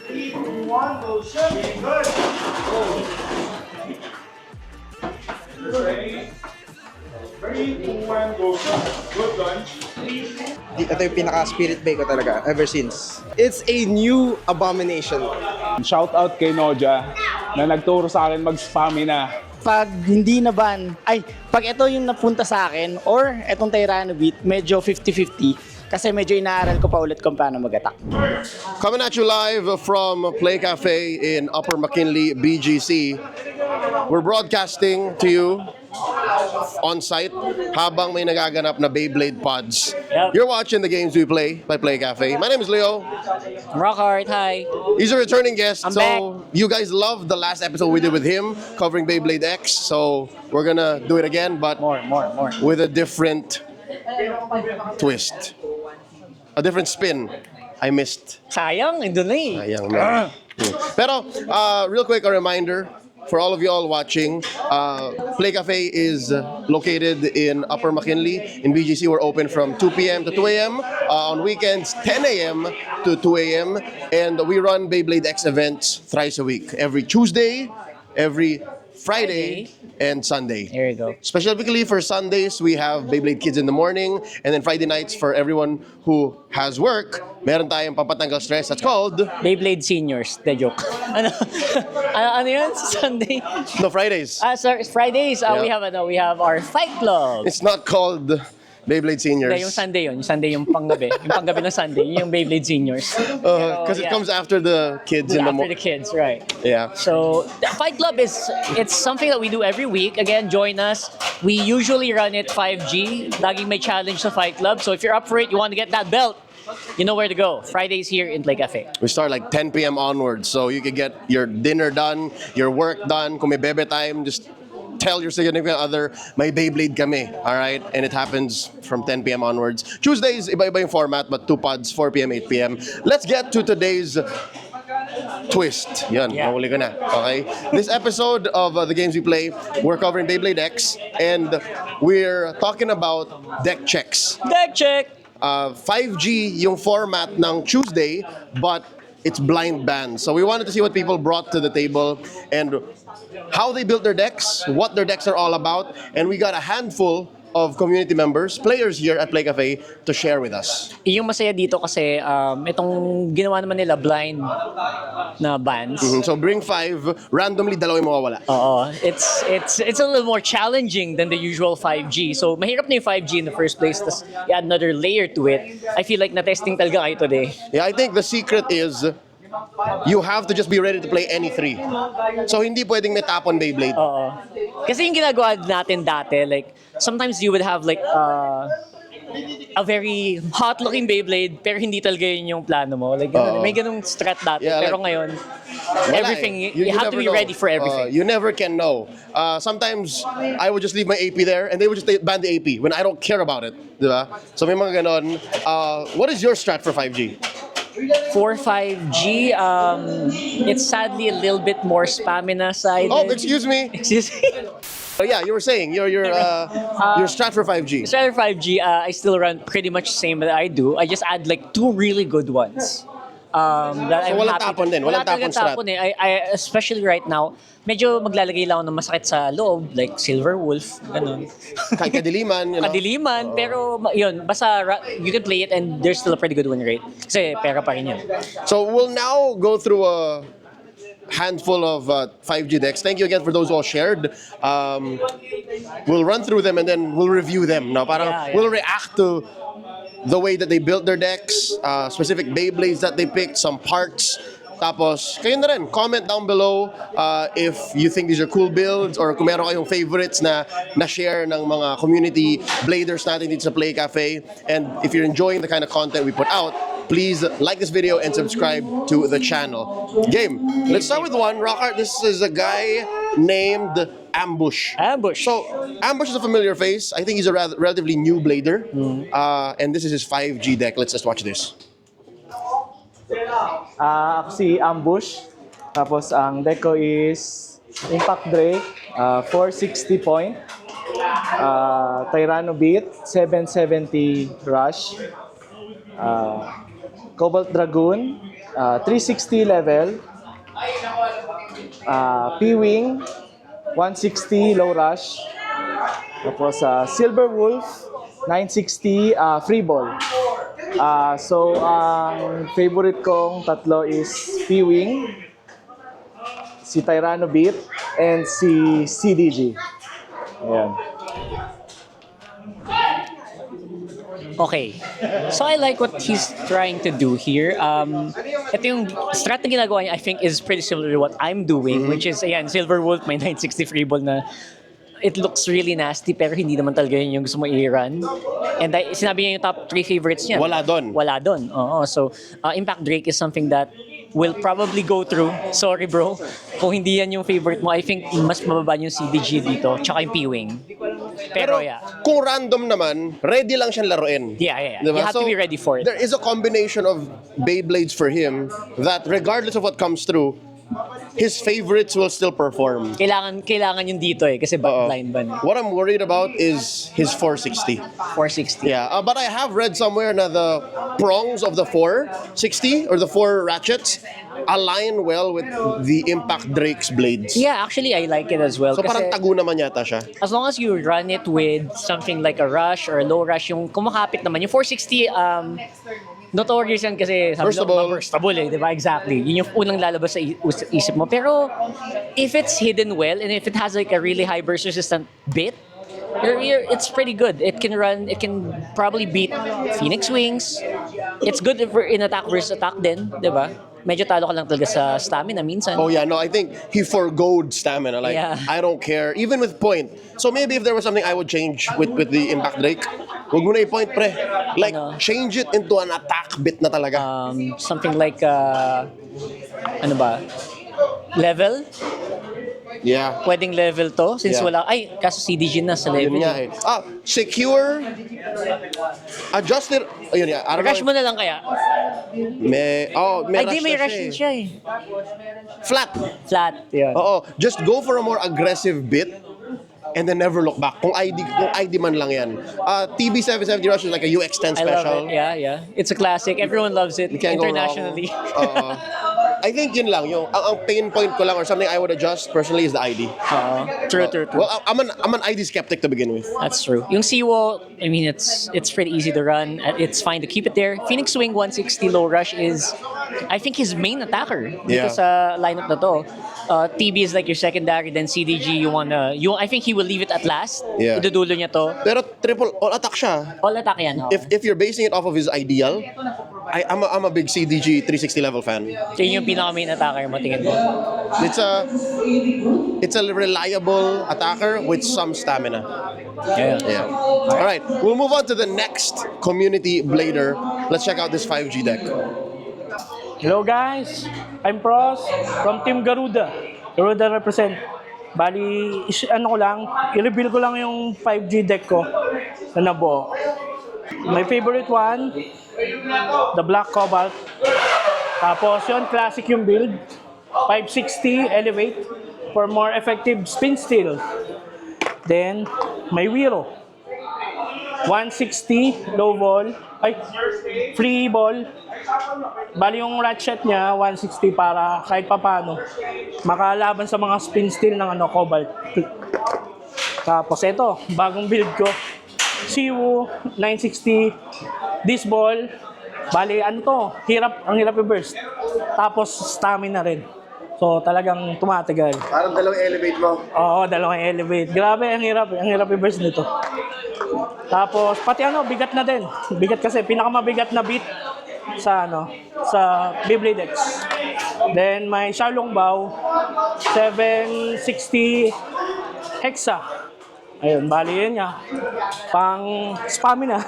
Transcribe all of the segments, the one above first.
3, 2, 1, go shoot. Good. Ready? 3, 2, 1, go shoot. Good lunch. Ito yung pinaka-spirit bay ko talaga ever since. It's a new abomination. Shout out kay Noja na nagturo sa akin mag-spamina. Pag hindi na ban, pag ito yung napunta sa akin or itong Tyrano beat, medyo 50-50 kasi medyo inaaral ko pa ulit kung paano mag-attack. Coming at you live from Playcafe in Upper McKinley, BGC. We're broadcasting to you on site habang may nagaganap na Beyblade pods. Yep. You're watching the games we play by Playcafe. My name is Leo. Rockhart, hi. He's a returning guest. I'm so back. You guys loved the last episode we did with him covering BeybladeX. So we're gonna do it again, but More. with a different twist. A different spin. I missed. Sayang, andun na eh. Sayang, man. Pero, real quick, a reminder for all of you all watching, Playcafe is located in Upper McKinley. In BGC, we're open from 2 p.m. to 2 a.m. On weekends, 10 a.m. to 2 a.m. And we run BeybladeX events thrice a week. Every Tuesday, every Friday, and Sunday. Here you go. Specifically for Sundays, we have Beyblade Kids in the morning, and then Friday nights for everyone who has work, meron tayong pampatanggal stress. That's called Beyblade Seniors, the joke. ano yun? Sunday? no Fridays. Sorry, Fridays, we have our fight club. It's not called Beyblade Seniors. Hindi, yung Sunday yun. Yung Sunday yung panggabi. Yung panggabi ng Sunday, yun yung Beyblade Seniors. Because it comes after the kids in the After morning. the kids, right. Yeah. So, the Fight Club it's something that we do every week. Again, join us. We usually run it 5G. Laging may challenge sa Fight Club. So if you're up for it, you want to get that belt, you know where to go. Fridays here in Playcafe. We start like 10 p.m. onwards, so you can get your dinner done, your work done. Kung may bebe time, just tell your significant other, may Beyblade kami, all right? And it happens from 10 p.m. onwards. Tuesdays, iba-iba yung format, but 2 pods, 4 p.m., 8 p.m. Let's get to today's twist. Yan, mahuli ko na. Okay? This episode of the games we play, we're covering BeybladeX, and we're talking about deck checks. Deck check! 5G yung format ng Tuesday, but it's blind band. So we wanted to see what people brought to the table and how they built their decks, what their decks are all about, and we got a handful of community members, players here at Playcafe to share with us. Yung masaya dito kasi itong ginawa naman nila blind na bands. So bring 5, randomly dalawa yung mawawala. Oo, it's a little more challenging than the usual 5G. So mahirap na yung 5G in the first place, tapos i-add another layer to it. I feel like na-testing talaga kayo today. Yeah, I think the secret is you have to just be ready to play any 3. So hindi pwedeng may tapon Beyblade. Oo. Kasi yung ginagawa natin dati, like, sometimes you would have like a very hot-looking Beyblade, pero hindi talaga yun yung plano mo. Like, may ganung strat dati. Yeah, pero like, ngayon, wala everything, eh. you have to never be know. ready for everything. You never can know. Sometimes, I would just leave my AP there and they would just ban the AP when I don't care about it. Diba? So may mga ganon. What is your strat for 5G? For 5G, it's sadly a little bit more spamina side. Oh, excuse me. Excuse me. Yeah, you were saying your strat for 5G. Instead of 5G, I still run pretty much the same that I do. I just add like 2 really good ones. That So I'm walang happy tapon din? Walang Wala talagang tapon strat? tapon eh. I especially right now, medyo maglalagay lang ako ng masakit sa loob, like Silver Wolf, ganun. Kadiliman, you know? Kadiliman, pero yun, basta you can play it and there's still a pretty good win rate. Kasi pera pa rin yun. So we'll now go through a handful of 5G decks. Thank you again for those who all shared. We'll run through them and then we'll review them. No? Parang we'll react to the way that they built their decks, specific Beyblades that they picked, some parts. Tapos, kayo na rin, comment down below if you think these are cool builds or kung meron kayong favorites na share ng mga community bladers natin dito sa Playcafe. And if you're enjoying the kind of content we put out, please like this video and subscribe to the channel. Game. Let's start with one. Rockhart, this is a guy named Ambush. Ambush. So, Ambush is a familiar face. I think he's a relatively new blader. And this is his 5G deck. Let's just watch this. Ako si Ambush. Tapos ang deck ko is Impact Drake, 460 point. Tyrano Beat, 770 Rush. Cobalt Dragoon, 360 level, P-Wing, 160 low rush, tapos Silver Wolf, 960 free ball. So, ang favorite kong tatlo is P-Wing, si Tyranno Beat, and si CDG. Ayan. Okay. So I like what he's trying to do here. Ito yung strat na ginagawa niya, I think, is pretty similar to what I'm doing, which is, ayan, Silver Wolf, may 960 free ball na it looks really nasty, pero hindi naman talaga yun yung gusto mo i-run. And sinabi niya yung top 3 favorites niya. Wala doon. Wala doon. Oo. So, Impact Drake is something that will probably go through. Sorry, bro. Kung hindi yan yung favorite mo, I think mas mababa yung CDG dito, tsaka yung P-Wing. Pero yeah. Kung random naman, ready lang siyang laruin. Yeah. Diba? You have to be ready for it. There is a combination of Beyblades for him that regardless of what comes through, his favorites will still perform. Kailangan yun dito kasi blind ban. What I'm worried about is his 460. 460. Yeah, but I have read somewhere na the prongs of the 460 or the 4 ratchets align well with the Impact Drake's blades. Yeah, actually, I like it as well. So kasi parang tago naman yata siya. as long as you run it with something like a rush or a low rush, yung kumakapit naman. Yung 460, notorious yan kasi sabi burstable di ba? Exactly. Yun yung unang lalabas sa isip mo. Pero if it's hidden well and if it has like a really high burst resistant bit, it's pretty good. It can probably beat Phoenix Wings. It's good if we're in attack versus attack din, di ba? Medyo talo ka lang talaga sa stamina minsan. Oh yeah, no, I think he forgoed stamina. Like, Yeah. I don't care, even with point. So maybe if there was something I would change with the Impact Drake, huwag mo na i-point, pre. Like, change it into an attack bit na talaga. Something like, ano ba? Level? Yeah. Pwedeng level to? Since Yeah. kaso CDG na sa level. Yun nga eh. Secure, adjusted, ayun yeah. I don't Rush know mo na lang kaya? may Ay, di, rush may na rush din siya eh. Flat. Flat, yun. Oo, just go for a more aggressive bit and then never look back. Kung ID man lang yan. TB770 Rush is like a UX10 I love special. it. Yeah. It's a classic. Everyone loves it You can't go wrong. internationally. I think yun lang. Ang pain point ko lang or something I would adjust personally is the ID. True. Well, I'm an ID skeptic to begin with. That's true. Yung Seawall, I mean, it's pretty easy to run. It's fine to keep it there. Phoenix Wing 160 low rush is, I think, his main attacker dito Yeah. sa lineup na to. TB is like your secondary, then CDG I think he will leave it at last. Yeah. Idudulo niya to. Pero triple all attack siya. All attack yan. If you're basing it off of his ideal, I'm a big CDG 360 level fan. So yun yung pinaka-main attacker mo, tingin mo. It's a reliable attacker with some stamina. Yeah. All right, we'll move on to the next community blader. Let's check out this 5G deck. Hello guys, I'm Pros from Team Garuda. Garuda represent. Bali, i-reveal ko lang yung 5G deck ko na nabuo. My favorite one, the Black Cobalt. Tapos yun, classic yung build. 560 elevate for more effective spin steal. Then, may Wiro. 160 low ball. Free ball. Bali yung ratchet niya, 160 para kahit papano makalaban sa mga spin steal ng Cobalt. Tapos ito, bagong build ko. Siwu, 960. This ball, bali ang hirap i-burst. Tapos stamina rin. So talagang tumatagal. Parang dalawang elevate mo. Oo, dalawang elevate. Grabe, ang hirap i-burst nito. Tapos pati bigat na din. Bigat kasi pinakamabigat na beat sa BeybladeX. Then may Shalong Bow 760 Hexa. Ayun, bali yun niya. Pang stamina.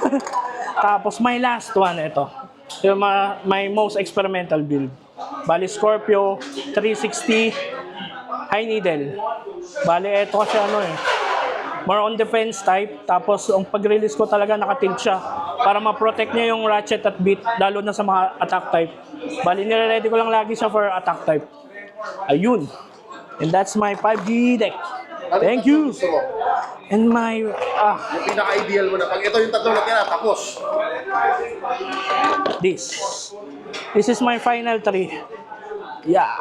Tapos may last one ito. Yung my most experimental build. Bali Scorpio 360 high needle. Bali ito kasi more on defense type. Tapos ang pag-release ko talaga nakatilt siya para ma-protect niya yung ratchet at beat lalo na sa mga attack type. Bali nire-ready ko lang lagi siya for attack type. Ayun. And that's my 5G deck. Thank you. And my Yung pinaka-ideal mo na pag ito yung tatlong natira tapos. this. This is my final 3. Yeah.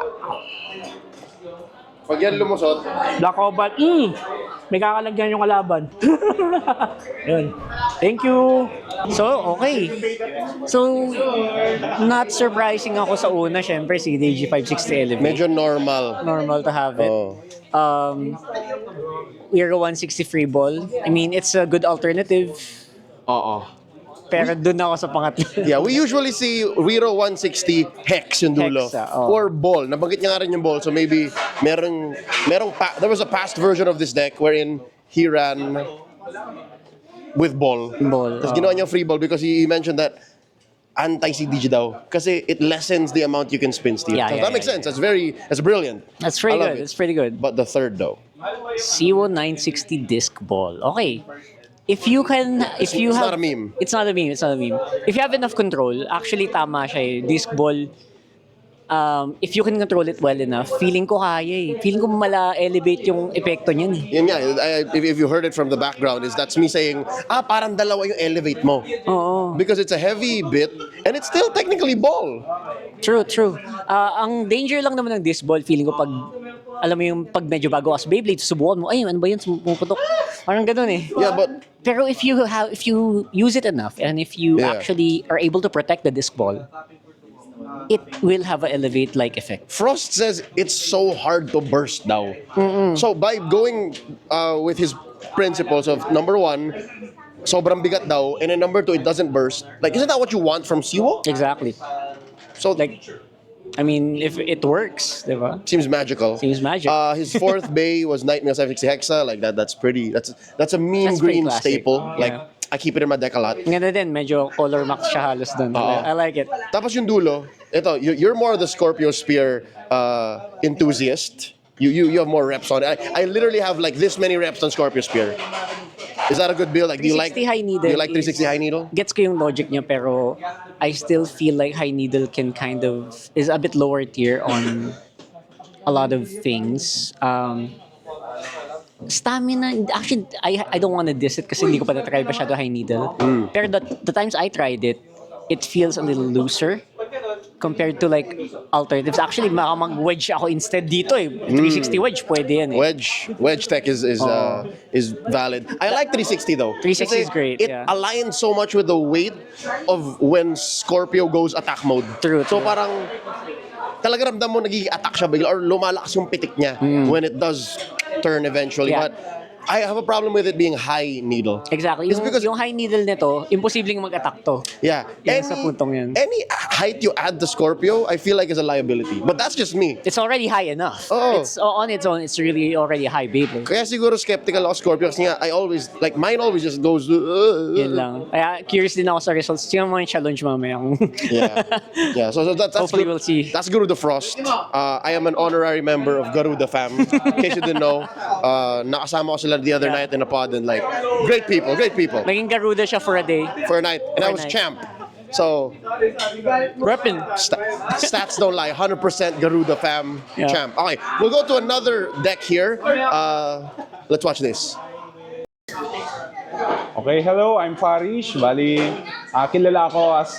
Pag yan lumusot, Black Cobalt. May kakalagyan yung kalaban. Yun. Thank you. So, okay. So, not surprising ako sa una, syempre, si DG560 Elevate. medyo normal. Normal to have it. Oh. Euro 160 free ball. I mean, it's a good alternative. Oo. Pero dun ako sa pangatlo. Yeah, we usually see Riro 160 hex yung dulo. Hexa, oh. Or ball. Nabanggit niya nga rin yung ball. So maybe there was a past version of this deck wherein he ran with ball. Ball, Tapos ginawa niya free ball because he mentioned that anti-CDG daw. Kasi it lessens the amount you can spin steel. Yeah, So yeah, that makes yeah, sense. That's brilliant. That's pretty I love good. it. It's pretty good. But the third though. Siwo 960 disc ball. Okay. If you have... not a meme. It's not a meme. If you have enough control, actually tama siya eh. Disc ball, if you can control it well enough, feeling ko kaya eh. Feeling ko mala-elevate yung epekto niyan eh. Yun nga, if you heard it from the background, that's me saying, parang dalawa yung elevate mo. Oo. Because it's a heavy bit, and it's still technically ball. True. Ang danger lang naman ng disc ball, feeling ko pag, alam mo yung pag medyo bago as Beyblade, susubukan mo, ay, ano ba yun, pumuputok. Parang ganun eh. Yeah, but Pero if you use it enough, and if you Yeah. actually are able to protect the disc ball, it will have an elevate-like effect. Frost says it's so hard to burst daw. So by going with his principles of number 1, sobrang bigat daw, and then number 2, it doesn't burst. Like, isn't that what you want from Siwo? Exactly. So Like, I mean, if it works, diba? seems magical. Seems magic. His fourth bay was Nightmare 760 Hexa. Like that's pretty. That's a mean That's pretty green classic. staple. Like Yeah. I keep it in my deck a lot. Ganda din, medyo color max siya halos dun. Oo. I like it. Tapos yung dulo, ito, you're more the Scorpio Spear enthusiast. You have more reps on it. I literally have like this many reps on Scorpio Spear. Is that a good build? Like, do you like 360 high needle Do you like 360 is- high needle? Gets ko yung logic niya, pero I still feel like high needle can kind of, is a bit lower tier on a lot of things. Stamina, actually, I don't want to diss it kasi hindi ko pa na-try masyado high needle. Pero the times I tried it, it feels a little looser compared to like alternatives. Actually, mag-wedge ako instead dito eh. 360 wedge, pwede yan eh. Wedge tech is valid. I like 360 though. 360 Kasi is great, It yeah. aligns so much with the weight of when Scorpio goes attack mode. True, So true. parang talaga ramdam mo nagiging attack siya bigla or lumalakas yung pitik niya when it does turn eventually. Yeah. But I have a problem with it being high needle. Exactly. It's Yung, because- yung high needle nito, imposibleng mag-attack to. Yeah. Yan sa puntong yan. Any height you add to Scorpio, I feel like is a liability. But that's just me. It's already high enough. Oo. It's on its own, it's really already high Beyblade. Kaya siguro skeptical ako Scorpio kasi nga I always, like mine always just goes, Yun lang. Kaya curious din ako sa results. Tingnan mo yung challenge mamaya. Yeah. So that's Hopefully good. we'll see. That's Garuda Frost. I am an honorary member of Garuda fam. In case you didn't know, nakasama ko sila the other night in a pod and like great people. Naging Garuda siya for a day. For a night, and I For a was night. champ. So Reppin'. stats don't lie. 100% Garuda fam Yeah. champ. Okay, we'll go to another deck here. Let's watch this. Okay, hello, I'm Farish. Bali, kilala ako as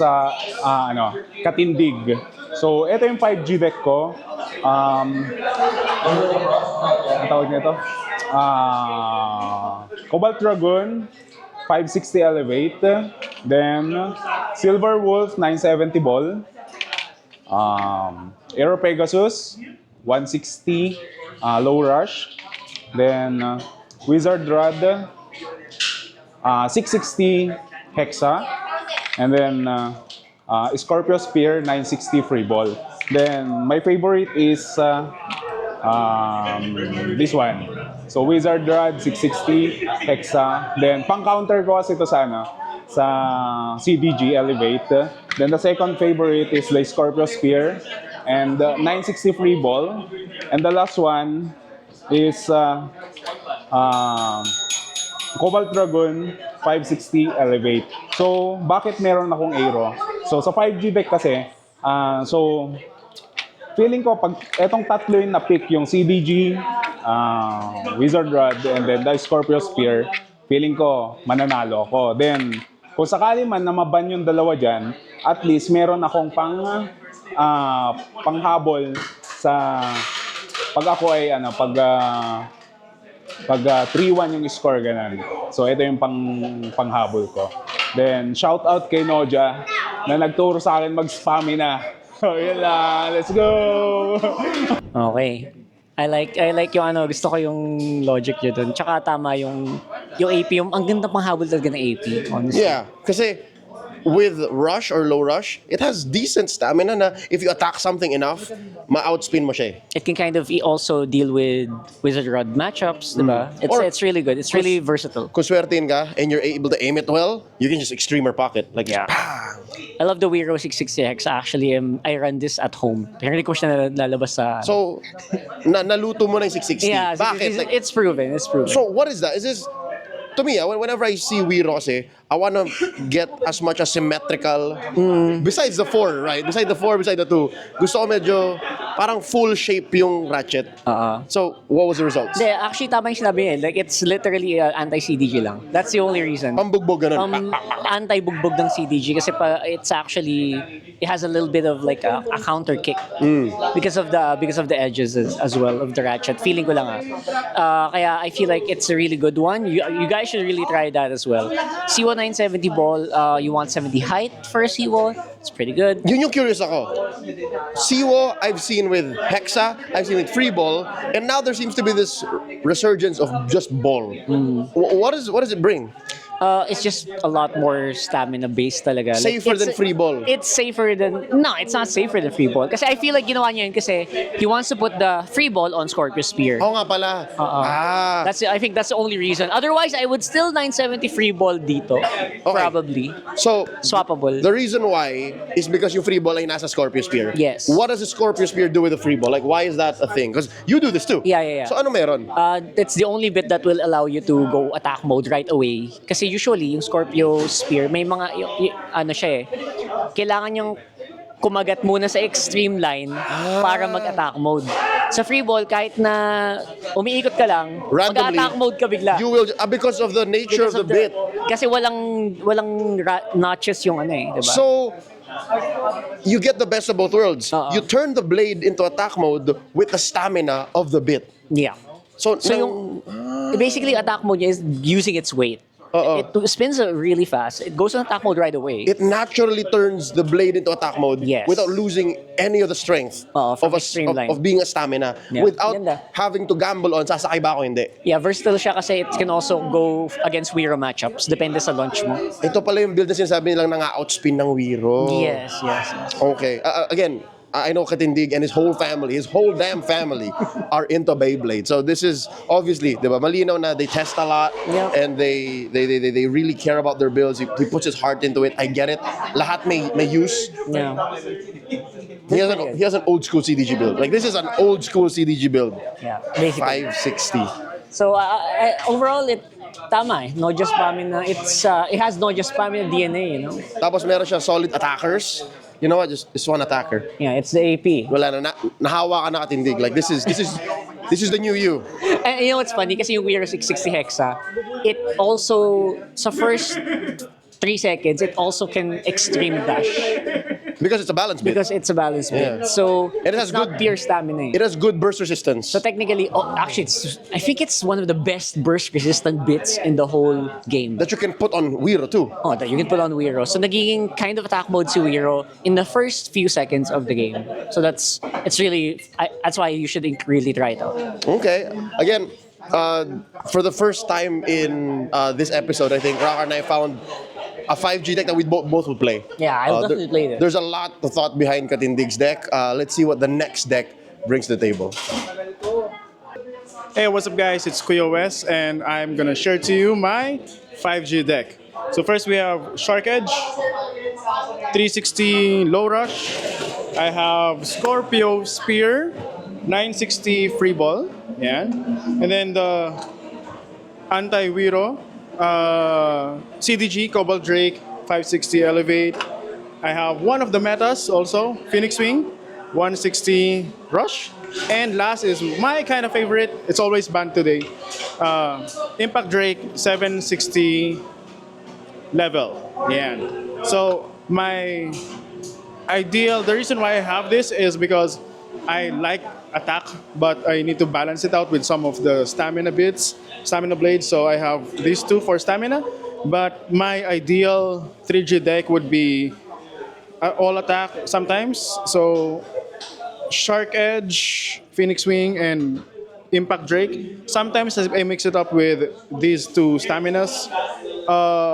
katindig. So, ito yung 5G deck ko. Ang tawag nito? Cobalt Dragon, 560 Elevate. Then, Silver Wolf, 970 Ball. Aero Pegasus, 160 Low Rush. Then, Wizard Rod, 660 Hexa. And then, Scorpio Spear, 960 Free Ball. Then, my favorite is this one. So, Wizard Rod, 660 Hexa. Then, pang-counter ko kasi ito sa CDG Elevate. Then, the second favorite is the Scorpio Spear and 960 Free Ball. And the last one is Cobalt Dragon 560 Elevate. So, bakit meron akong Aero? So, sa 5G deck kasi, so, feeling ko pag etong tatlo yung na-pick, yung CDG, Wizard Rod, and then the Scorpio Spear, feeling ko mananalo ako. Then, kung sakali man na maban yung dalawa dyan, at least meron akong pang panghabol sa pag ako ay pag 3-1 yung score ganun. So ito yung panghabol ko. Then shout out kay Noja na nagturo sa akin mag-spamina. So yun lang, let's go. Okay. I like yung gusto ko yung logic niya dun. Tsaka tama yung AP, ang ganda panghabol talaga ng AP, honestly. Yeah, kasi with rush or low rush, it has decent stamina na if you attack something enough, ma-outspin mo siya. It can kind of also deal with Wizard Rod matchups, diba? It's really good. It's really versatile. Kung swertein ka and you're able to aim it well, you can just extremer pocket. Like, Yeah. I love the Wiro 660 Hex. Actually, I run this at home. Hindi ko siya nalalabas sa... so, naluto mo na yung 660. yeah, Bakit? Like, it's proven. It's proven. so, what is that? Is this... To me, whenever I see Wiro kasi, I wanna get as much as symmetrical. Besides the 4, right? Besides the 4, beside the 2. Gusto ko medyo parang full shape yung ratchet. So, what was the results? Hindi, actually, tama yung sinabi niya. Like, it's literally anti-CDG lang. That's the only reason. Pambugbog ganun. Anti-bugbog ng CDG kasi it's actually, it has a little bit of like a counter kick because of the edges as well of the ratchet. Feeling ko lang kaya I feel like it's a really good one. You guys should really try that as well. C1 970 ball, you want 70 height for a C1. It's pretty good. Yun yung curious ako. Siwo, I've seen with Hexa, I've seen with Free Ball, and now there seems to be this resurgence of just ball. What does it bring? It's just a lot more stamina based talaga. Safer than Free Ball. It's safer than... No, it's not safer than Free Ball. Kasi I feel like ginawa niya yun kasi he wants to put the Free Ball on Scorpio Spear. Oo nga pala. I think that's the only reason. Otherwise, I would still 970 Free Ball dito. Probably. So, Swappable. the reason why is because yung Free Ball ay nasa Scorpio Spear. Yes. What does the Scorpio Spear do with the Free Ball? Like, why is that a thing? Because you do this too. Yeah. So, ano meron? It's the only bit that will allow you to go attack mode right away. Kasi usually, yung Scorpio Spear, may mga, ano siya kailangan yung kumagat muna sa extreme line para mag-attack mode. Sa Free Ball, kahit na umiikot ka lang, Randomly, mag-attack mode ka bigla. You will, because of the nature of the bit. Kasi walang notches yung diba? So, you get the best of both worlds. You turn the blade into attack mode with the stamina of the bit. Yeah. So yung, basically, attack mode niya is using its weight. It spins really fast. It goes on attack mode right away. It naturally turns the blade into attack mode without losing any of the strength of being a stamina. Yeah. Without having to gamble on sasakay ba ako hindi. Yeah, versatile siya kasi it can also go against Wiro matchups. Depende sa launch mo. Ito pala yung build na sinasabi nilang nang-outspin ng Wiro. Yes. Okay. Again, I know Katindig and his whole damn family are into Beyblade. So this is obviously, diba, malinaw na they test a lot and they really care about their builds. He puts his heart into it. I get it. Lahat may use. Yeah. He has an old school CDG build. Like this is an old school CDG build. Yeah, basically. 560. So overall, tama no just spamming na it has no just spamming DNA, you know. Tapos meron siya solid attackers. You know what? Just one attacker. Yeah, it's the AP. Wala na nahawa ka na Katindig. Like this is the new you. And you know what's funny? Kasi yung Wiro 660 Hexa, it also sa first 3 seconds, it also can extreme dash. Because it's a balance bit. Because it's a balance bit. So it has it's not pure stamina. It has good burst resistance. So technically, actually, I think it's one of the best burst resistant bits in the whole game. That you can put on Wiro too. Oh, that you can put on Wiro. So nagiging kind of attack mode si Wiro in the first few seconds of the game. So that's why you should really try it out. Okay. Again, for the first time in this episode, I think Rockhart and I found a 5G deck that we both would play. Yeah, I'll definitely play it. There's a lot of thought behind Katindig's deck. Let's see what the next deck brings to the table. Hey, what's up guys? It's Coyo West and I'm gonna share to you my 5G deck. So first we have Shark Edge, 360 Low Rush. I have Scorpio Spear, 960 Free Ball. Yeah. And then the Anti-Wiro, CDG, Cobalt Drake, 560 Elevate. I have one of the metas also, Phoenix Wing, 160 Rush. And last is my kind of favorite, it's always banned today, Impact Drake, 760 level. Yeah. So my ideal. The reason why I have this is because I like attack, but I need to balance it out with some of the stamina bits, stamina blades. So I have these two for stamina. But my ideal 3G deck would be all attack sometimes. So Shark Edge, Phoenix Wing, and Impact Drake. Sometimes I mix it up with these two staminas.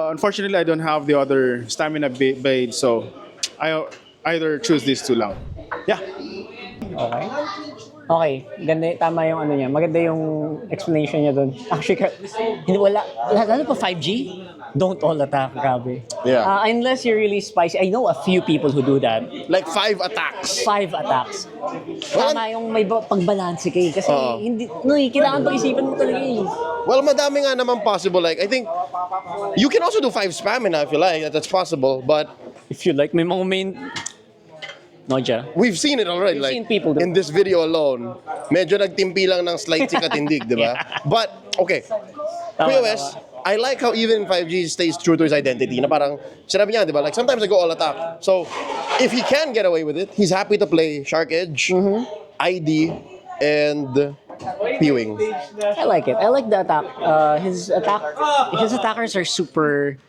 Unfortunately, I don't have the other stamina blade, so I either choose these two lang. Yeah. Okay. Okay, ganda, tama yung ano niya. Maganda yung explanation niya doon. Actually, hindi wala, lalo pa 5G, don't all attack, grabe. Yeah. Unless you're really spicy. I know a few people who do that. Like 5 attacks. 5 attacks. Tama yung may pagbalanse kayo. Kasi hindi, kailangan pag-isipan mo talaga eh. Well, madami nga naman possible. Like, I think you can also do 5 stamina if you like. That's possible. But If you like, may mga main... Noja. we've seen it already. We've Like, seen people do. in this video alone, medyo nagtimpi lang ng slight si Katindig, di ba? But, okay. Coyo West, I like how even in 5G he stays true to his identity. Na parang, sinabi niya, di ba? Like, sometimes I go all attack. So, if he can get away with it, he's happy to play Shark Edge, ID, and P-Wing. I like it. I like the attack. His attackers are super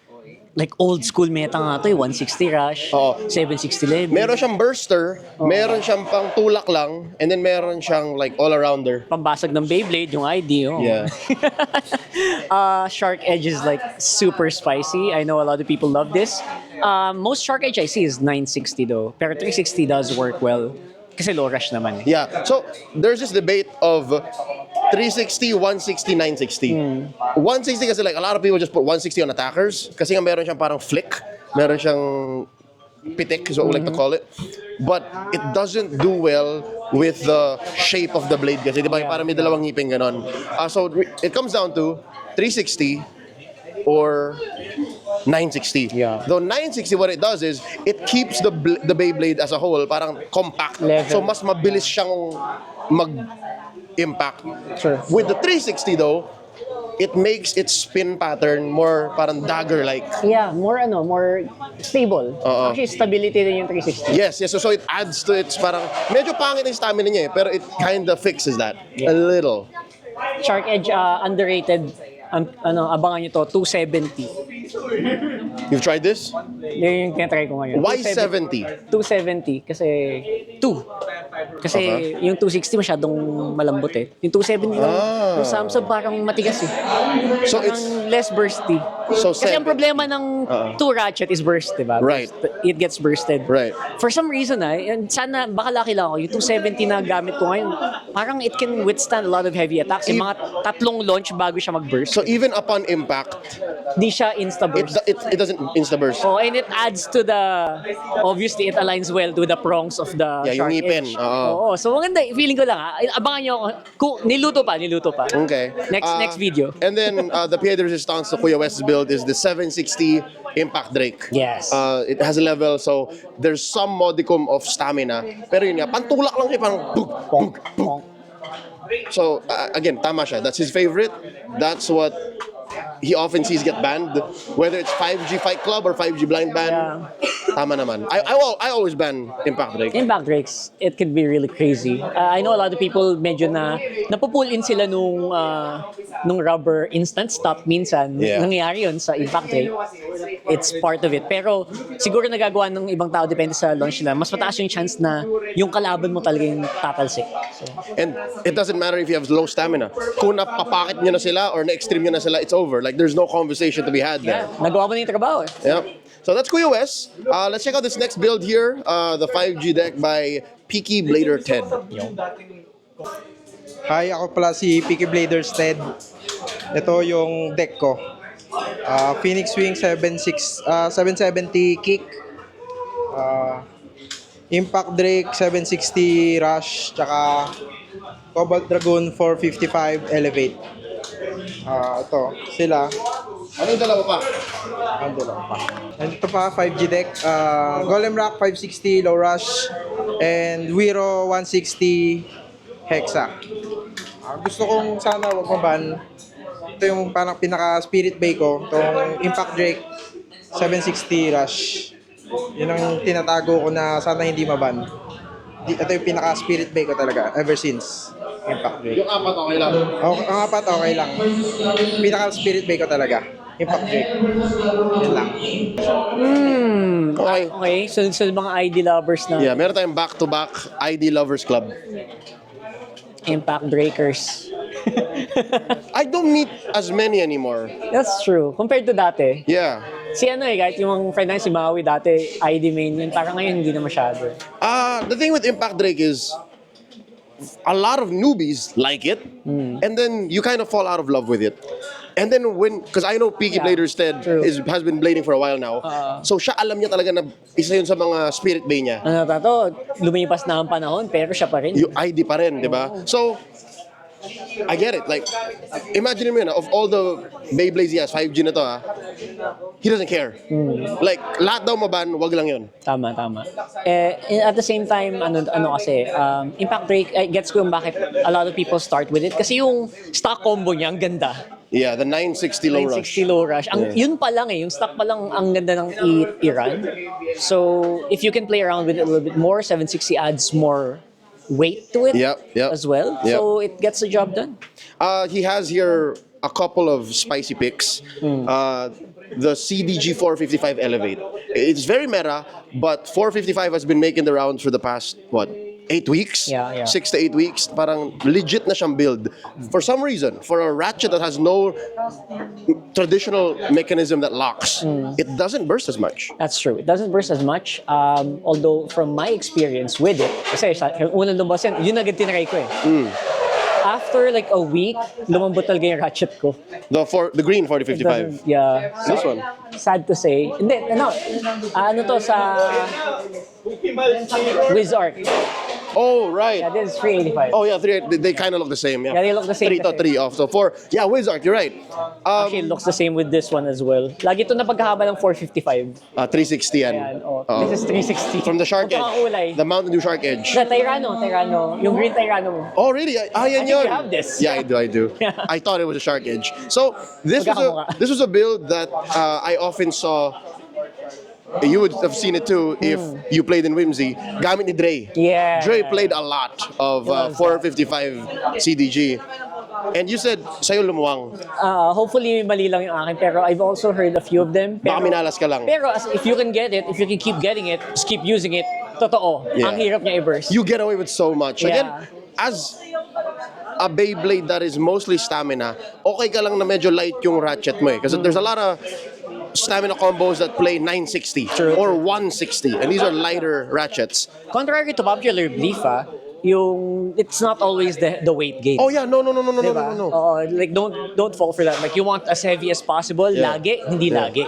like old school meta nga to, 160 rush, Oo. 760 level. Meron siyang burster, meron siyang pang tulak lang, and then meron siyang like all-arounder. Pambasag ng Beyblade, yung ID. Oh. Yeah. Shark Edge is like super spicy. I know a lot of people love this. Most Shark Edge I see is 960 though. Pero 360 does work well. Kasi low rush naman eh. Yeah. So, there's this debate of 360, 160, 960. 160 kasi like a lot of people just put 160 on attackers kasi nga meron siyang parang flick, meron siyang pitik is what we like to call it. But it doesn't do well with the shape of the blade kasi di ba parang may dalawang ngipin ganon. So it comes down to 360 or 960. Yeah. Though 960, what it does is it keeps the Beyblade as a whole parang compact. Level. So mas mabilis siyang mag-impact. Sure. With the 360 though, it makes its spin pattern more parang dagger-like. Yeah, more stable. Oo. Actually, stability din yung 360. Yes, yes. So it adds to its parang medyo pangit yung stamina niya eh, pero it kind of fixes that a little. Shark Edge, underrated. Abangan nyo to, 270. You've tried this? Yun yung tinatry ko ngayon. Why 70? 270 kasi 2. Kasi yung 260 masyadong malambot eh. Yung 270 yung Samsung parang matigas eh. So Parang it's less bursty. So Kasi ang 7. problema ng 2 ratchet is burst, diba? Right. It gets bursted. Right. For some reason sana baka lucky lang ako, yung 270 na gamit ko ngayon, parang it can withstand a lot of heavy attacks. Yung mga 3 launch bago siya mag-burst. So even upon impact, Di siya insta-burst. it doesn't insta-burst. Oh, and it adds to the, obviously, it aligns well to the prongs of the Yeah, yung Shark ngipin. Edge. Oo. Oo, so maganda, feeling ko lang abangan nyo ako. Niluto pa. Okay. Next video. And then the PA resistance to Coyo West's build is the 760 Impact Drake. Yes. It has a level, so there's some modicum of stamina. Pero yun nga, pantulak lang kayo, parang bug, bug, bug. So, again, tama siya. That's his favorite. That's what he often sees get banned. Whether it's 5G Fight Club or 5G Blind Ban, tama naman. I always ban Impact Drake. Impact Drakes, it could be really crazy. I know a lot of people medyo napupull in sila nung rubber instant stop minsan. Yeah. Nangyayari yun sa Impact Drake. It's part of it. Pero siguro nagagawa ng ibang tao depende sa launch nila. Mas mataas yung chance na yung kalaban mo talagang tatalsik. So, And it doesn't matter if you have low stamina. Kung napapakit nyo na sila or na-extreme nyo na sila, it's over. Like, there's no conversation to be had there. nagawa mo na yung trabaho eh. Yeah. So that's Coyo West. Let's check out this next build here, the 5G deck by Pey Blader Ted. Hi, ako pala si Pey Blader Ted. Ito yung deck ko. Phoenix Wing 770 kick. Impact Drake 760 rush. Tsaka Cobalt Dragoon 455 elevate. Ito, sila. Ano yung dalawa pa? Ando lang pa. Ito pa, 5G deck. Golem Rock 560 low rush. And Wiro 160 hexa. Gusto kong sana wag maban. Ito yung parang pinaka spirit bay ko. Itong Impact Drake 760 rush. Yun ang tinatago ko na sana hindi maban. Ito yung pinaka-spirit bay ko talaga, ever since Impact Drake. Yung apat okay lang. Ang apat, okay lang. Pinaka-spirit bay ko talaga, Impact Drake. Yan lang. Okay. Okay, sunod-sunod mga ID lovers na Yeah, meron tayong back-to-back ID Lovers Club. Impact Breakers. I don't meet as many anymore. That's true. Compared to dati. Yeah. Si ano kahit yung friend namin si Maui dati, ID main yun. Parang ngayon hindi na masyado. The thing with Impact Drake is a lot of newbies like it, and then you kind of fall out of love with it. And then because I know Pey Blader Stead true. has been blading for a while now, so siya alam niya talaga na isa yun sa mga spirit bay niya. Ano tato, lumipas na ang panahon pero siya pa rin. Yung ID pa rin, di ba? So, I get it. Like, imagine mo yun, of all the Beyblades he has, 5G na to he doesn't care. Like, lahat daw maban, wag lang yun. Tama. At the same time, ano kasi, Impact Drake, gets ko yung bakit a lot of people start with it. Kasi yung stock combo niya, ang ganda. Yeah, the 960 low rush. 960 low rush. Yun pa lang yung stock pa lang ang ganda ng i-run. So, if you can play around with it a little bit more, 760 adds more weight to it as well. Yep. So, it gets the job done. He has here a couple of spicy picks. The CDG 455 Elevate. It's very meta, but 455 has been making the rounds for the past, 8 weeks? Yeah. 6 to 8 weeks. Parang legit na siyang build. For some reason, for a ratchet that has no traditional mechanism that locks, it doesn't burst as much. That's true. It doesn't burst as much. Although, from my experience with it, kasi yung unang lumabas yan, yun agad tinry ko After like a week, lumambot talaga yung ratchet ko. The green 4055. Yeah. This one. Sad to say. Hindi, ano to sa Wizard. Oh, right. Yeah, this is 385. Oh, yeah, they kind of look the same. Yeah, they look the same 3 to kasi. 3 off. So 4, yeah, Wizard, you're right. Actually, it looks the same with this one as well. Lagi ito na pagkahaba ng 455. 360 yan. Ayan, this is 360. From the Shark Kulay. Edge. The Mountain Dew Shark Edge. The Tyrano. Yung green Tyrano mo. Oh, really? Yan I think yun. you have this. Yeah, I do. I thought it was a Shark Edge. So, this was a build that I often saw. You would have seen it too if you played in Whimsy. Gamit ni Dre. Yeah. Dre played a lot of 455 CDG. And you said, sa'yo lumuwang. Hopefully, mali lang yung akin. Pero I've also heard a few of them. Baka minalas ka lang. Pero if you can get it, if you can keep getting it, just keep using it, totoo. Yeah. Ang hirap niya i-burst. You get away with so much. Yeah. Again, as a Beyblade that is mostly stamina, okay ka lang na medyo light yung ratchet mo Kasi there's a lot of stamina combos that play 960 or 160. And these are lighter ratchets. Contrary to popular belief, it's not always the weight gain. Oh yeah, no. Diba? Like don't fall for that. Like you want as heavy as possible, lagi, hindi lagi.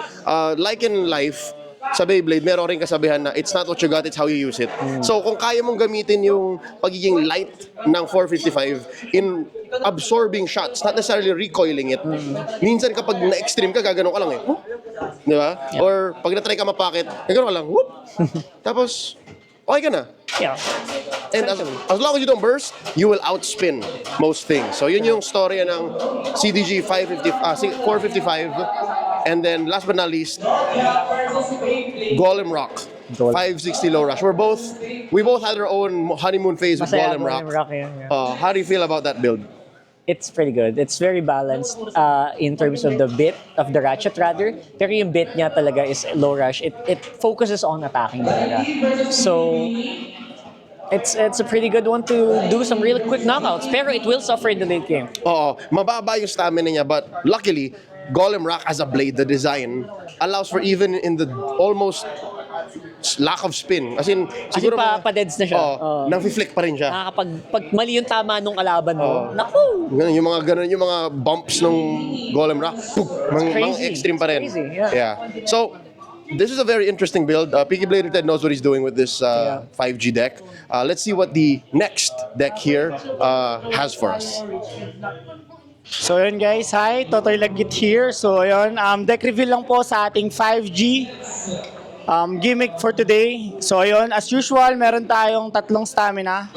Like in life, sa Beyblade, meron rin kasabihan na it's not what you got, it's how you use it. So kung kaya mong gamitin yung pagiging light ng 455 in absorbing shots, not necessarily recoiling it. Minsan kapag na-extreme ka, gaganon ka lang Di ba? Yeah. Or pag na-try ka mapacket, gaganon ka lang, whoop! Tapos, okay ka na. Yeah. And as long as you don't burst, you will outspin most things. So yun yung story ng CDG 455. And then last but not least, Golem Rock 560 low rush. We both had our own honeymoon phase with Masaya Golem Rock. yeah. How do you feel about that build? It's pretty good. It's very balanced in terms of the bit of the ratchet rather. Pero yung bit niya talaga is low rush. It focuses on attacking talaga. So it's a pretty good one to do some really quick knockouts. Pero it will suffer in the late game. Oo, mababa yung stamina niya, but luckily, Golem Rock as a blade, the design, allows for even in the almost lack of spin. As in, siguro pa-deads na siya. nang-flick pa rin siya. Pag mali yung tama nung kalaban mo, naku! Ganun yung mga bumps ng Golem Rock, mang extreme pa rin. It's crazy, yeah. So, this is a very interesting build. Pey Blader Ted knows what he's doing with this 5G deck. Let's see what the next deck here has for us. So yun guys, hi, Totoy Lagit here. So yun, deck reveal lang po sa ating 5G gimmick for today. So yun, as usual, meron tayong 3 stamina.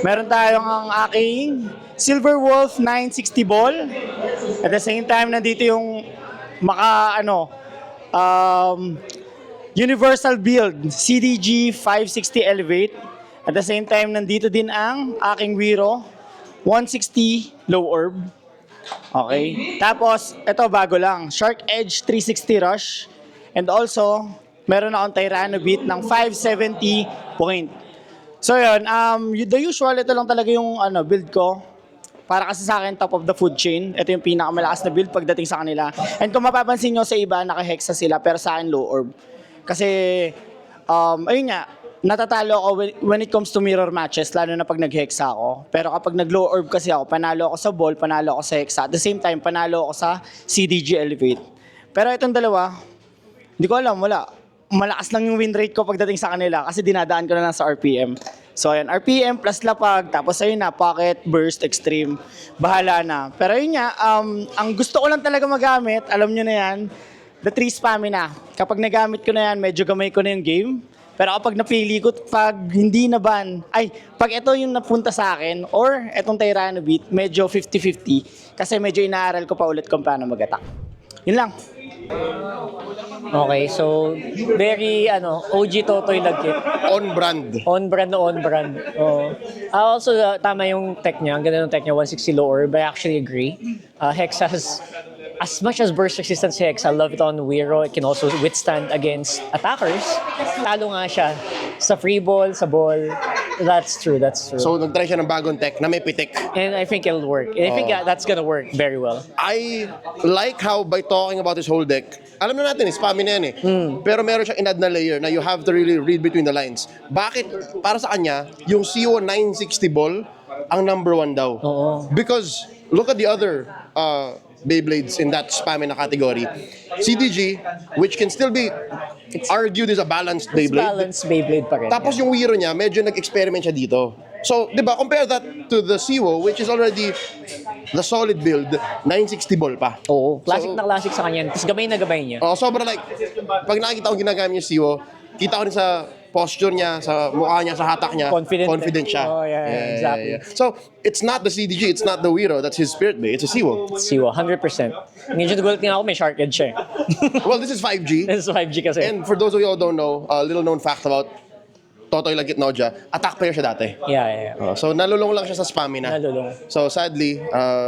Meron tayong ang aking Silver Wolf 960 ball. At the same time, nandito yung universal build, CDG 560 Elevate. At the same time, nandito din ang aking Wiro 160 Low Orb. Okay. Tapos, ito bago lang, Shark Edge 360 Rush. And also, meron akong Tyranno Beat ng 570 point. So yun, the usual, ito lang talaga yung build ko. Para kasi sa akin, top of the food chain. Ito yung pinakamalakas na build pagdating sa kanila. And kung mapapansin nyo sa iba, naka-hexa sila, pero sa akin, low orb. Kasi, ayun nga, natatalo ako when it comes to mirror matches, lalo na pag nag-hexa ako. Pero kapag nag-low orb kasi ako, panalo ako sa ball, panalo ako sa hexa. At the same time, panalo ako sa CDG Elevate. Pero itong dalawa, hindi ko alam, wala. Malakas lang yung win rate ko pagdating sa kanila kasi dinadaan ko na lang sa RPM. So ayan, RPM plus lapag, tapos ayun na, pocket, burst, extreme, bahala na. Pero yun nga, ang gusto ko lang talaga magamit, alam nyo na yan, the 3 stamina. Kapag nagamit ko na yan, medyo gamay ko na yung game. Pero kapag napili ko, pag hindi na ban, pag ito yung napunta sa akin, or etong Tyranno Beat, medyo 50-50. Kasi medyo inaaral ko pa ulit kung paano mag-attack. Yun lang. Okay, so very OG Totoy Lagit. On brand. On brand na on brand. Oh. Also, tama yung tech niya. Ang ganda ng tech niya, 160 lower, but I actually agree. Hex has, as much as burst resistance si Hex, I love it on Wiro. It can also withstand against attackers. Talo nga siya sa free ball, sa ball. That's true, that's true. So, nag-try siya ng bagong tech na may pitik. And I think it'll work. And I think that's gonna work very well. I like how by talking about his whole deck, alam na natin, spammy na yan eh. Pero meron siyang inad na layer na you have to really read between the lines. Bakit, para sa kanya, yung CO 960 ball, ang number 1 daw. Oo. Because, look at the other Beyblades in that spammy na category. CDG, which can still be argued is a balanced It's Beyblade. balanced Beyblade pa rin. Tapos yung Wiro niya, medyo nag-experiment siya dito. So, di ba, compare that to the Siwo, which is already the solid build, 960 ball pa. Oo, classic So, na classic sa kanya. Tapos gamay na gamay niya. Oh, sobrang like, pag nakikita ko ginagamit yung Siwo, kita ko rin sa posture niya, sa mukha niya, sa hatak niya, confident siya. Oh, yeah, exactly. So, it's not the CDG, it's not the Wiro, that's his spirit bay, it's a Siwo. Siwa, 100%. Medyo nagulat nga ako, may shark edge siya. Well, this is 5G. This is 5G kasi. And for those of you who don't know, a little known fact about Totoy Lagit Noja, attack player siya dati. Yeah. So nalulong lang siya sa stamina. Nalulong. So sadly,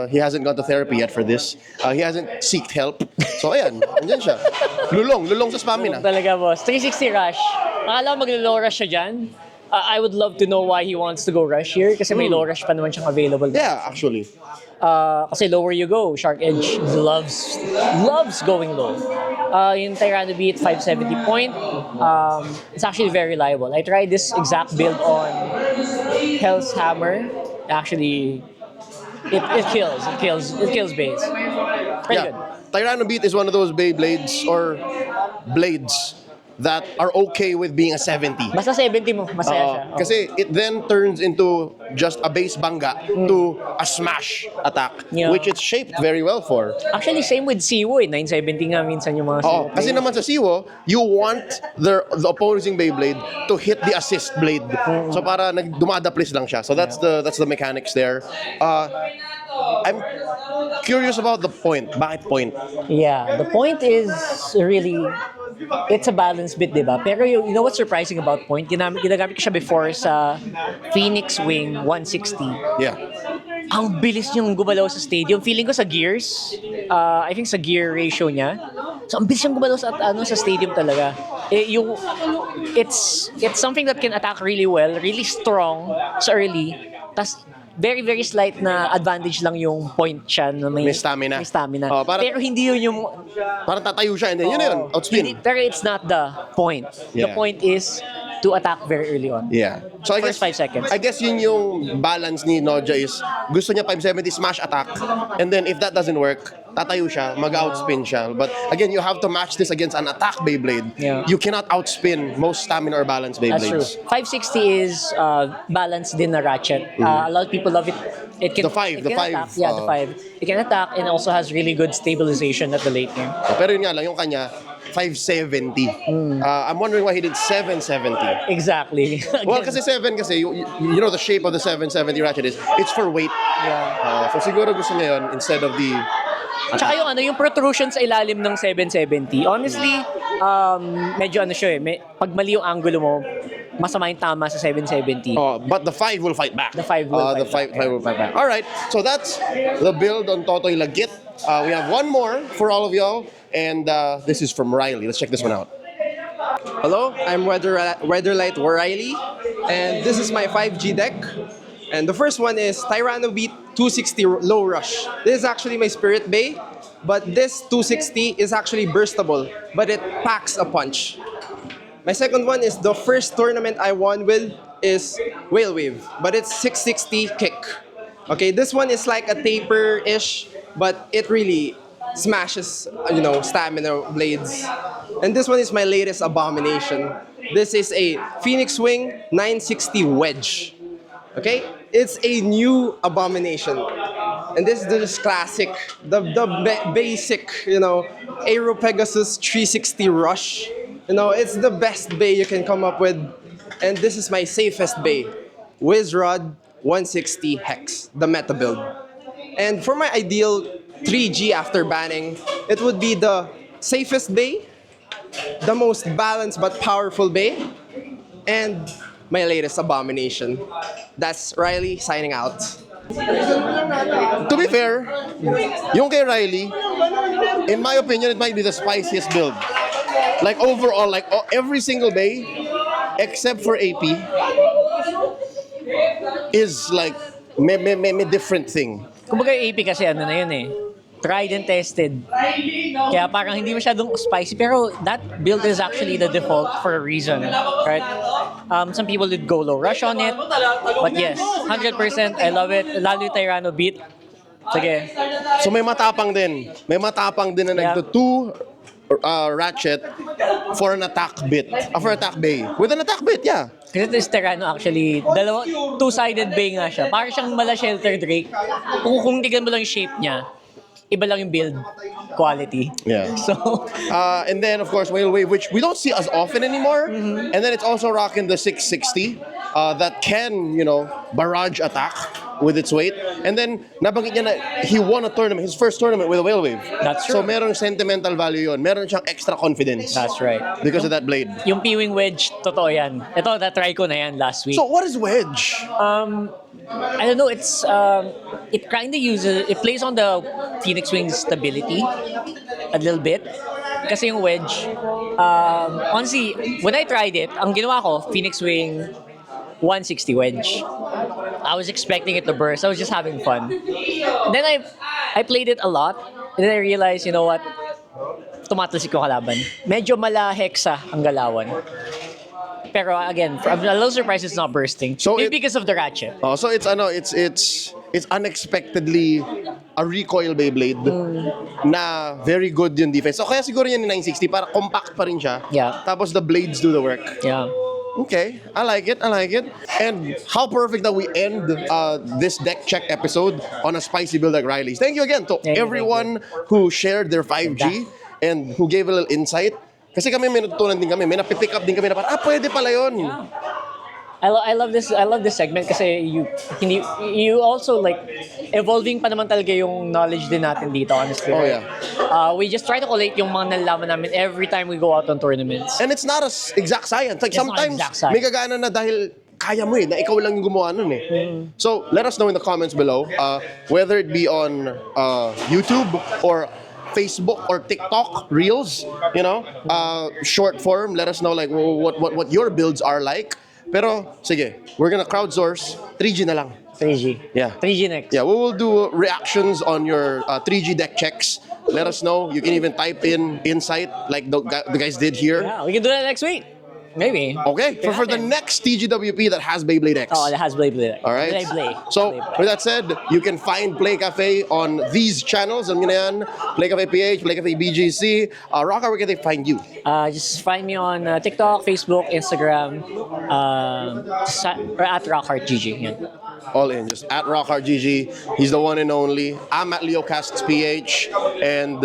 he hasn't gone to therapy yet for this. He hasn't seeked help. So ayan, andyan siya. Lulong sa stamina. Talaga, boss. 360 rush. Akala ko mag-low rush siya dyan. I would love to know why he wants to go rush here kasi may low rush pa naman siyang available. Yeah, actually. Kasi lower you go, Shark Edge loves going low. Yung Tyranno Beat 570 point, it's actually very reliable. I tried this exact build on Hell's Hammer. Actually, it kills base. Pretty good. Tyranno Beat is one of those Beyblades or blades that are okay with being a 70. Basta 70 mo, masaya siya. Kasi it then turns into just a base bangga to a smash attack, Yeah. which it's shaped very well for. Actually, same with Siwo 970 nga minsan yung mga Siwo Kasi players. naman sa Siwo, you want the opposing Beyblade to hit the assist blade. So para dumadaplis lang siya. So that's the mechanics there. I'm curious about the point. Bakit point? Yeah, the point is really, it's a balance bit, diba? Pero you know what's surprising about point? Ginagamit ko siya before sa Phoenix Wing 160. Yeah. Ang bilis niyang gumalaw sa stadium. Feeling ko sa gears, I think sa gear ratio niya. So ang bilis niyang gumalaw sa stadium talaga. It's something that can attack really well, really strong sa early. Tas very, very slight na advantage lang yung point siya na may stamina. May stamina. Pero hindi yun yung... Parang tatayo siya and then yun na yun, outspin. Pero it's not the point. The Yeah. point is to attack very early on. Yeah. So I First guess 5 seconds. I guess yun yung balance ni Noja is gusto niya 570 smash attack and then if that doesn't work, tatayo siya, mag-outspin siya. But again, you have to match this against an attack Beyblade. Yeah. You cannot outspin most stamina or balance That's true. Beyblades. 560 is balanced din na ratchet. A lot of people love it. It can, The five, it the can five, attack. Yeah, the 5. It can attack and also has really good stabilization at the late game. Pero yun nga lang, yung kanya, 570. I'm wondering why he did 770. Exactly. Well, kasi 7 kasi, you know the shape of the 770 ratchet is, it's for weight. Yeah. So siguro gusto niya yun instead of the... Tsaka yung protrusion sa ilalim ng 770. Honestly, medyo ano siya pag mali yung angulo mo, masama yung tama sa 770. Oh, but the 5 will fight back. The 5 will the fight 5 will fight back. All right, so that's the build on Totoy Lagit. We have one more for all of y'all, and this is from Riley. Let's check this one out. Hello, I'm Weatherlight Riley, and this is my 5G deck. And the first one is Tyranno Beat 260 Low Rush. This is actually my Spirit Bay, but this 260 is actually burstable, but it packs a punch. My second one is the first tournament I won with is Whale Wave, but it's 660 kick. Okay, this one is like a taper-ish, but it really smashes, stamina blades. And this one is my latest abomination. This is a Phoenix Wing 960 Wedge. Okay, it's a new abomination. And this is just classic, the basic, Aero Pegasus 360 Rush. It's the best bay you can come up with. And this is my safest bay, Wizrod 160 Hex, the meta build. And for my ideal 3G after banning, it would be the safest bay, the most balanced but powerful bay, and my latest abomination. That's Riley signing out. To be fair, yung kay Riley, in my opinion, it might be the spiciest build. Like overall, every single bay, except for AP, is like may different thing. Kumbaga AP kasi ano na yun tried and tested. Kaya parang hindi masyadong spicy, pero that build is actually the default for a reason, right? Some people did go low rush on it, but yes, 100% I love it. Lalo yung Tyranno Beat. Sige. So may matapang din. May matapang din na nagto-2 ratchet for an attack bit. For attack bay. With an attack bit, yeah. Kasi this Tyranno actually, two-sided bay nga siya. Parang siyang mala shelter Drake. Kung tignan mo lang yung shape niya, iba lang yung build quality. Yeah. So, and then of course Whale Wave, which we don't see as often anymore. And then it's also rocking the 660 that can, barrage attack with its weight. And then nabanggit niya na he won a tournament, his first tournament with a Whale Wave. That's true. So merong sentimental value yon. Meron siyang extra confidence. That's right. Because of that blade. Yung P-Wing Wedge, totoo yan. Ito, na-try ko na yan last week. So what is Wedge? I don't know, it's it kind of it plays on the Phoenix Wing's stability a little bit. Kasi yung Wedge, honestly, when I tried it, ang ginawa ko, Phoenix Wing 160 Wedge. I was expecting it to burst. I was just having fun. And then I played it a lot. And then I realized, you know what? Tumatalsik ko kalaban. Medyo mala hexa ang galawan. Pero again, I'm a little surprised it's not bursting. So maybe because of the ratchet. Oh, so it's unexpectedly a recoil Beyblade na very good yung defense. So kaya siguro yan yung 960 para compact pa rin siya. Yeah. Tapos the blades do the work. Yeah. Okay, I like it. And how perfect that we end this deck check episode on a spicy build like Riley's. Thank you again to everyone who shared their 5G and who gave a little insight. Kasi kami may natutunan din kami, may napipick up din kami na parang, pwede pala yun. Yeah. I love this segment kasi you also like evolving pa naman talaga yung knowledge din natin dito, honestly. Oh right? yeah. We just try to collate yung mga nalalaman namin every time we go out on tournaments. And it's not as exact science. Like It's not sometimes exact science. may gagana na dahil kaya mo na ikaw lang yung gumawa nun So let us know in the comments below whether it be on YouTube or Facebook or TikTok Reels, short form. Let us know like what your builds are like. Pero sige, we're gonna crowdsource 3G na lang. 3G. Yeah. 3G next. Yeah, we will do reactions on your 3G deck checks. Let us know. You can even type in insight like the guys did here. Yeah, we can do that next week. Maybe. Okay, for the next TGWP that has BeybladeX. Oh, that has Beyblade. All right. Beyblade. So, with that said, you can find Playcafe on these channels. Alam niyo na yan, playcafeph, playcafebgc. Rockhart, where can they find you? Just find me on TikTok, Facebook, Instagram, or at rockhartgg. Yan. All in, just at rockhartgg. He's the one and only. I'm at leocastsph, and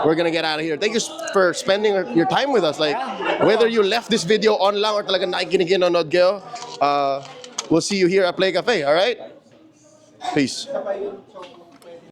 we're gonna get out of here. Thank you for spending your time with us. Like, whether you left this video on lang or talagang nakikinig nanonood kayo, we'll see you here at Playcafe. All right? Peace.